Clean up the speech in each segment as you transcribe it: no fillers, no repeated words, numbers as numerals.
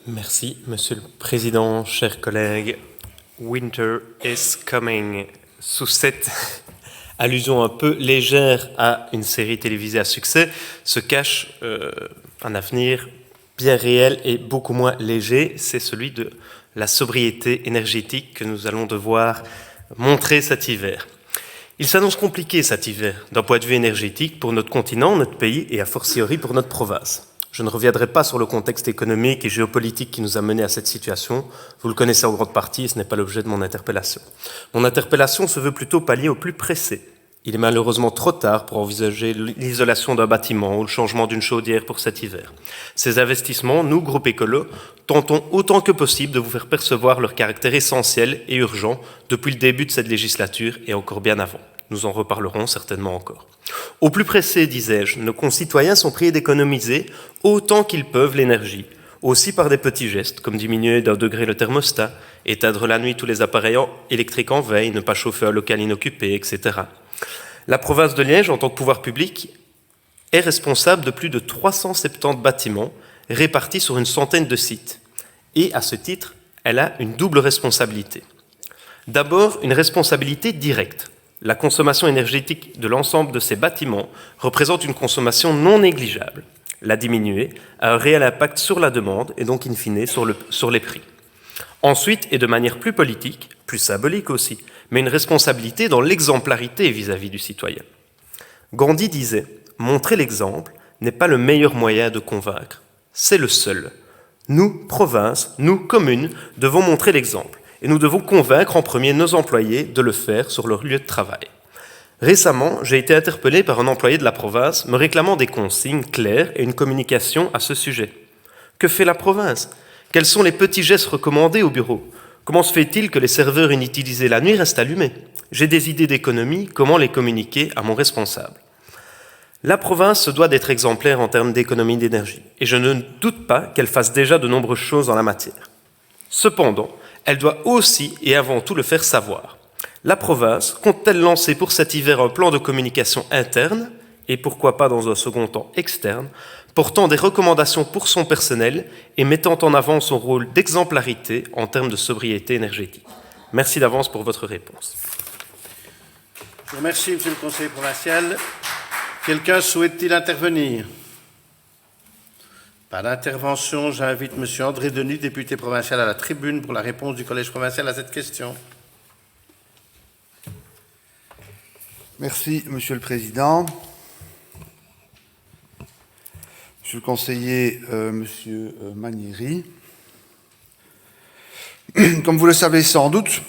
Merci, Monsieur le Président, chers collègues. Winter is coming. Sous cette allusion un peu légère à une série télévisée à succès, se cache un avenir bien réel et beaucoup moins léger. C'est celui de la sobriété énergétique que nous allons devoir montrer cet hiver. Il s'annonce compliqué cet hiver, d'un point de vue énergétique, pour notre continent, notre pays et a fortiori pour notre province. Je ne reviendrai pas sur le contexte économique et géopolitique qui nous a menés à cette situation. Vous le connaissez en grande partie et ce n'est pas l'objet de mon interpellation. Mon interpellation se veut plutôt pallier au plus pressé. Il est malheureusement trop tard pour envisager l'isolation d'un bâtiment ou le changement d'une chaudière pour cet hiver. Ces investissements, nous, groupe écolo, tentons autant que possible de vous faire percevoir leur caractère essentiel et urgent depuis le début de cette législature et encore bien avant. Nous en reparlerons certainement encore. Au plus pressé, disais-je, nos concitoyens sont priés d'économiser autant qu'ils peuvent l'énergie, aussi par des petits gestes, comme diminuer d'1 degré le thermostat, éteindre la nuit tous les appareils électriques en veille, ne pas chauffer un local inoccupé, etc. La province de Liège, en tant que pouvoir public, est responsable de plus de 370 bâtiments répartis sur une centaine de sites. Et à ce titre, elle a une double responsabilité. D'abord, une responsabilité directe. La consommation énergétique de l'ensemble de ces bâtiments représente une consommation non négligeable. La diminuer a un réel impact sur la demande et donc in fine sur les prix. Ensuite, et de manière plus politique, plus symbolique aussi, mais une responsabilité dans l'exemplarité vis-à-vis du citoyen. Gandhi disait « Montrer l'exemple n'est pas le meilleur moyen de convaincre, c'est le seul. Nous, province, nous, communes, devons montrer l'exemple. Et nous devons convaincre en premier nos employés de le faire sur leur lieu de travail. Récemment, j'ai été interpellé par un employé de la province me réclamant des consignes claires et une communication à ce sujet. Que fait la province? Quels sont les petits gestes recommandés au bureau? Comment se fait-il que les serveurs inutilisés la nuit restent allumés? J'ai des idées d'économie, comment les communiquer à mon responsable? La province se doit d'être exemplaire en termes d'économie d'énergie, et je ne doute pas qu'elle fasse déjà de nombreuses choses en la matière. Cependant, elle doit aussi et avant tout le faire savoir. La province compte-t-elle lancer pour cet hiver un plan de communication interne, et pourquoi pas dans un second temps externe, portant des recommandations pour son personnel et mettant en avant son rôle d'exemplarité en termes de sobriété énergétique? Merci d'avance pour votre réponse. Je vous remercie, Monsieur le Conseiller provincial. Quelqu'un souhaite-t-il intervenir? Pas d'intervention. J'invite M. André Denis, député provincial, à la tribune pour la réponse du Collège provincial à cette question. Merci, Monsieur le Président. Monsieur le conseiller, Monsieur Manieri. Comme vous le savez sans doute,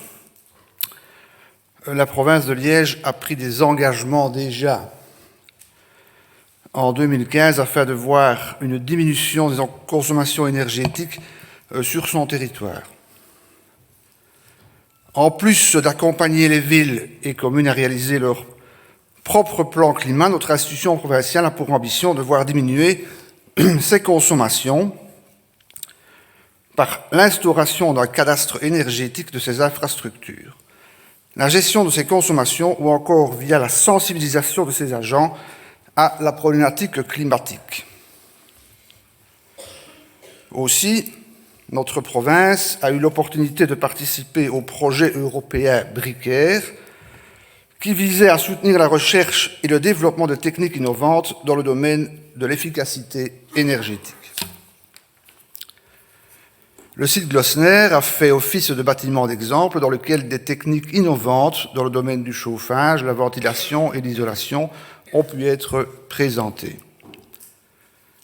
la province de Liège a pris des engagements déjà en 2015 afin de voir une diminution des consommations énergétiques sur son territoire. En plus d'accompagner les villes et communes à réaliser leur propre plan climat, notre institution provinciale a pour ambition de voir diminuer ses consommations par l'instauration d'un cadastre énergétique de ses infrastructures, la gestion de ses consommations ou encore via la sensibilisation de ses agents à la problématique climatique. Aussi, notre province a eu l'opportunité de participer au projet européen BRICAIR qui visait à soutenir la recherche et le développement de techniques innovantes dans le domaine de l'efficacité énergétique. Le site Glossner a fait office de bâtiment d'exemple dans lequel des techniques innovantes dans le domaine du chauffage, la ventilation et l'isolation ont pu être présentées.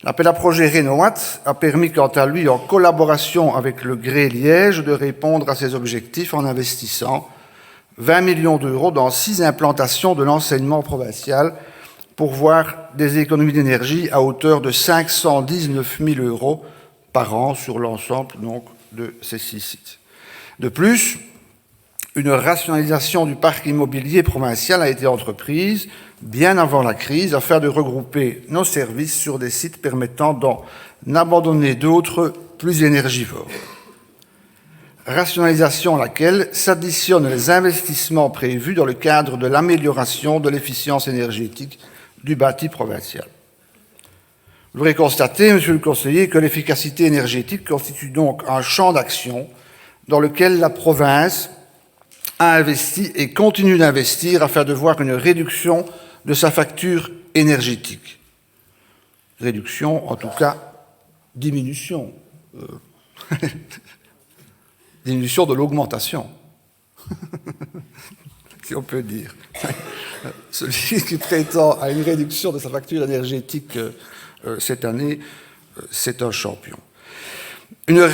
L'appel à projet Rénoat a permis quant à lui, en collaboration avec le Gré Liège, de répondre à ses objectifs en investissant 20 millions d'euros dans 6 implantations de l'enseignement provincial pour voir des économies d'énergie à hauteur de 519 000 euros par an sur l'ensemble donc, de ces 6 sites. De plus, une rationalisation du parc immobilier provincial a été entreprise bien avant la crise afin de regrouper nos services sur des sites permettant d'en abandonner d'autres plus énergivores. Rationalisation à laquelle s'additionnent les investissements prévus dans le cadre de l'amélioration de l'efficience énergétique du bâti provincial. Vous aurez constaté, monsieur le conseiller, que l'efficacité énergétique constitue donc un champ d'action dans lequel la province a investi et continue d'investir afin de voir une réduction de sa facture énergétique. Réduction, en tout cas, diminution. Diminution de l'augmentation, si on peut dire. Celui qui prétend à une réduction de sa facture énergétique cette année, c'est un champion. Une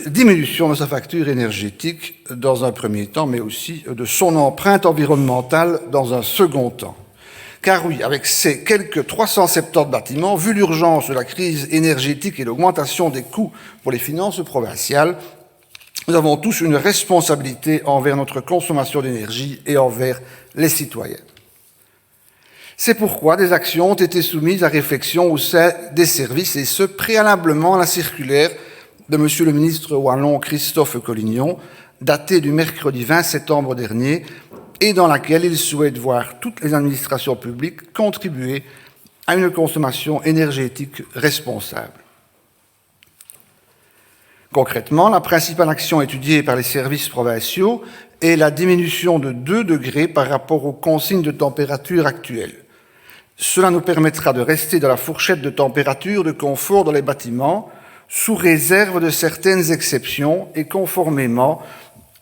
diminution de sa facture énergétique dans un premier temps, mais aussi de son empreinte environnementale dans un second temps. Car oui, avec ces quelques 370 bâtiments, vu l'urgence de la crise énergétique et l'augmentation des coûts pour les finances provinciales, nous avons tous une responsabilité envers notre consommation d'énergie et envers les citoyens. C'est pourquoi des actions ont été soumises à réflexion au sein des services, et ce, préalablement à la circulaire de M. le ministre wallon Christophe Collignon, datée du mercredi 20 septembre dernier, et dans laquelle il souhaite voir toutes les administrations publiques contribuer à une consommation énergétique responsable. Concrètement, la principale action étudiée par les services provinciaux est la diminution de 2 degrés par rapport aux consignes de température actuelles. Cela nous permettra de rester dans la fourchette de température de confort dans les bâtiments, sous réserve de certaines exceptions et conformément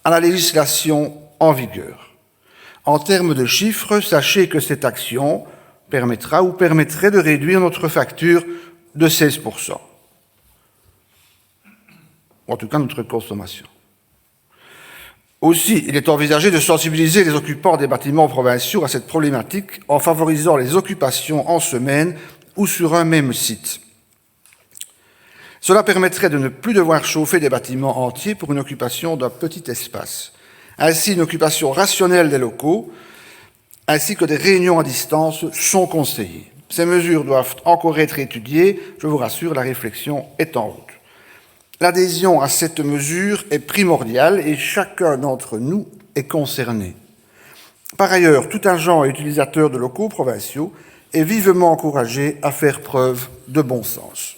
à la législation en vigueur. En termes de chiffres, sachez que cette action permettra ou permettrait de réduire notre facture de 16%. En tout cas, notre consommation. Aussi, il est envisagé de sensibiliser les occupants des bâtiments provinciaux à cette problématique en favorisant les occupations en semaine ou sur un même site. Cela permettrait de ne plus devoir chauffer des bâtiments entiers pour une occupation d'un petit espace. Ainsi, une occupation rationnelle des locaux, ainsi que des réunions à distance sont conseillées. Ces mesures doivent encore être étudiées. Je vous rassure, la réflexion est en route. L'adhésion à cette mesure est primordiale et chacun d'entre nous est concerné. Par ailleurs, tout agent et utilisateur de locaux provinciaux est vivement encouragé à faire preuve de bon sens.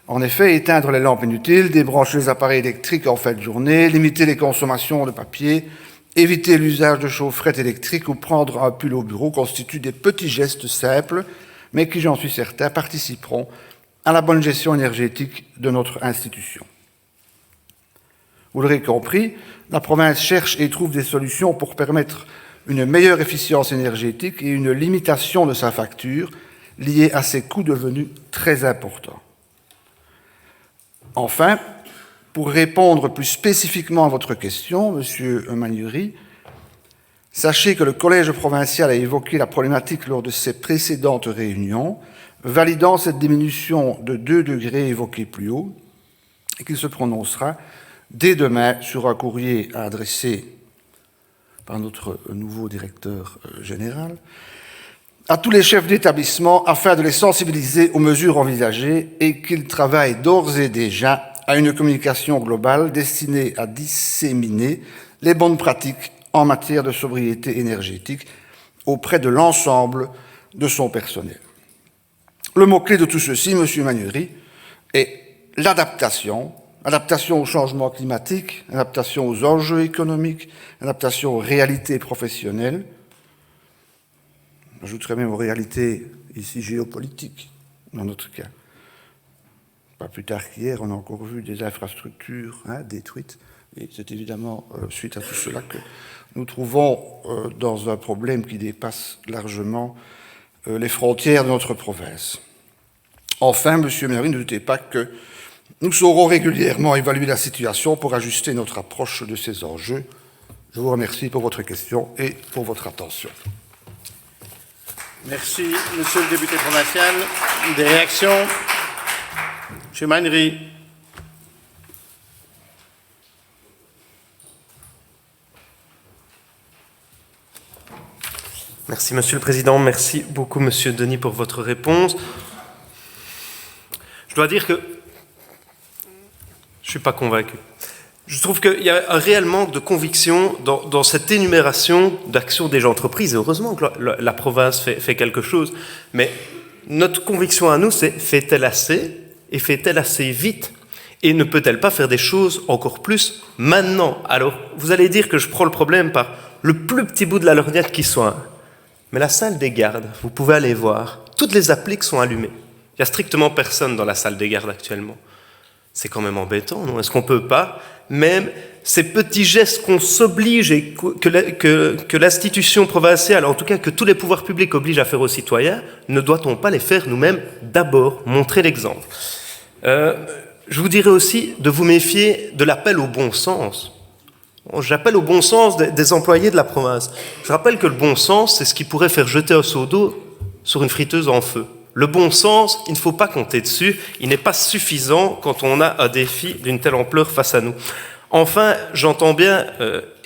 En effet, éteindre les lampes inutiles, débrancher les appareils électriques en fin de journée, limiter les consommations de papier, éviter l'usage de chaufferettes électriques ou prendre un pull au bureau constituent des petits gestes simples, mais qui, j'en suis certain, participeront à la bonne gestion énergétique de notre institution. Vous l'aurez compris, la province cherche et trouve des solutions pour permettre une meilleure efficience énergétique et une limitation de sa facture liée à ses coûts devenus très importants. Enfin, pour répondre plus spécifiquement à votre question, Monsieur Magnury, sachez que le Collège provincial a évoqué la problématique lors de ses précédentes réunions, validant cette diminution de 2 degrés évoquée plus haut, et qu'il se prononcera dès demain sur un courrier à adresser par notre nouveau directeur général à tous les chefs d'établissement afin de les sensibiliser aux mesures envisagées et qu'ils travaillent d'ores et déjà à une communication globale destinée à disséminer les bonnes pratiques en matière de sobriété énergétique auprès de l'ensemble de son personnel. Le mot-clé de tout ceci, Monsieur Magnury, est l'adaptation. Adaptation au changement climatique, adaptation aux enjeux économiques, adaptation aux réalités professionnelles. J'ajouterais même aux réalités ici géopolitiques, dans notre cas. Pas plus tard qu'hier, on a encore vu des infrastructures détruites. Et c'est évidemment suite à tout cela que nous trouvons dans un problème qui dépasse largement les frontières de notre province. Enfin, Monsieur Magnury, ne doutez pas que nous saurons régulièrement évaluer la situation pour ajuster notre approche de ces enjeux. Je vous remercie pour votre question et pour votre attention. Merci, Monsieur le député provincial. Des réactions? Monsieur Magnury. Merci, Monsieur le Président. Merci beaucoup, Monsieur Denis, pour votre réponse. Je dois dire que je ne suis pas convaincu. Je trouve qu'il y a un réel manque de conviction dans cette énumération d'actions déjà entreprises. Et heureusement que la province fait quelque chose. Mais notre conviction à nous, c'est fait-elle assez et fait-elle assez vite? Et ne peut-elle pas faire des choses encore plus maintenant? Alors, vous allez dire que je prends le problème par le plus petit bout de la lorgnette qui soit. Mais la salle des gardes, vous pouvez aller voir, toutes les appliques sont allumées. Il n'y a strictement personne dans la salle des gardes actuellement. C'est quand même embêtant, non? Est-ce qu'on ne peut pas, même ces petits gestes qu'on s'oblige et que l'institution provinciale, en tout cas que tous les pouvoirs publics obligent à faire aux citoyens, ne doit-on pas les faire nous-mêmes d'abord, montrer l'exemple? Je vous dirais aussi de vous méfier de l'appel au bon sens. J'appelle au bon sens des employés de la province. Je rappelle que le bon sens, c'est ce qui pourrait faire jeter un seau d'eau sur une friteuse en feu. Le bon sens, il ne faut pas compter dessus, il n'est pas suffisant quand on a un défi d'une telle ampleur face à nous. Enfin, j'entends bien,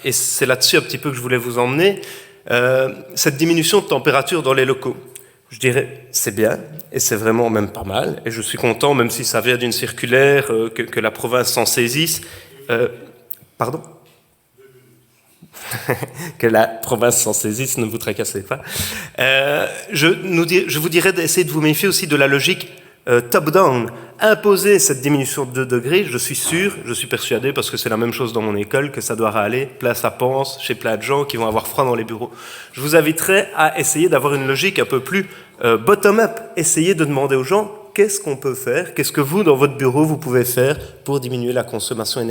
et c'est là-dessus un petit peu que je voulais vous emmener, cette diminution de température dans les locaux. Je dirais, c'est bien, et c'est vraiment même pas mal, et je suis content, même si ça vient d'une circulaire, que la province s'en saisisse. Pardon ? Que la province s'en saisisse, ne vous tracassez pas. Je vous dirais d'essayer de vous méfier aussi de la logique top-down. Imposer cette diminution de 2 degrés, je suis sûr, je suis persuadé, parce que c'est la même chose dans mon école, que ça doit râler, place à pense, chez plein de gens qui vont avoir froid dans les bureaux. Je vous inviterai à essayer d'avoir une logique un peu plus bottom-up. Essayez de demander aux gens qu'est-ce qu'on peut faire, qu'est-ce que vous, dans votre bureau, vous pouvez faire pour diminuer la consommation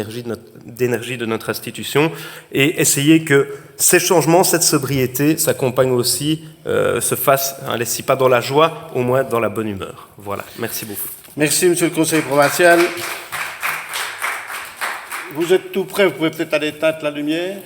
d'énergie de notre institution, et essayer que ces changements, cette sobriété, s'accompagnent aussi, se fassent, si pas dans la joie, au moins dans la bonne humeur. Voilà, merci beaucoup. Merci, Monsieur le Conseiller provincial. Vous êtes tout prêt, vous pouvez peut-être aller éteindre la lumière.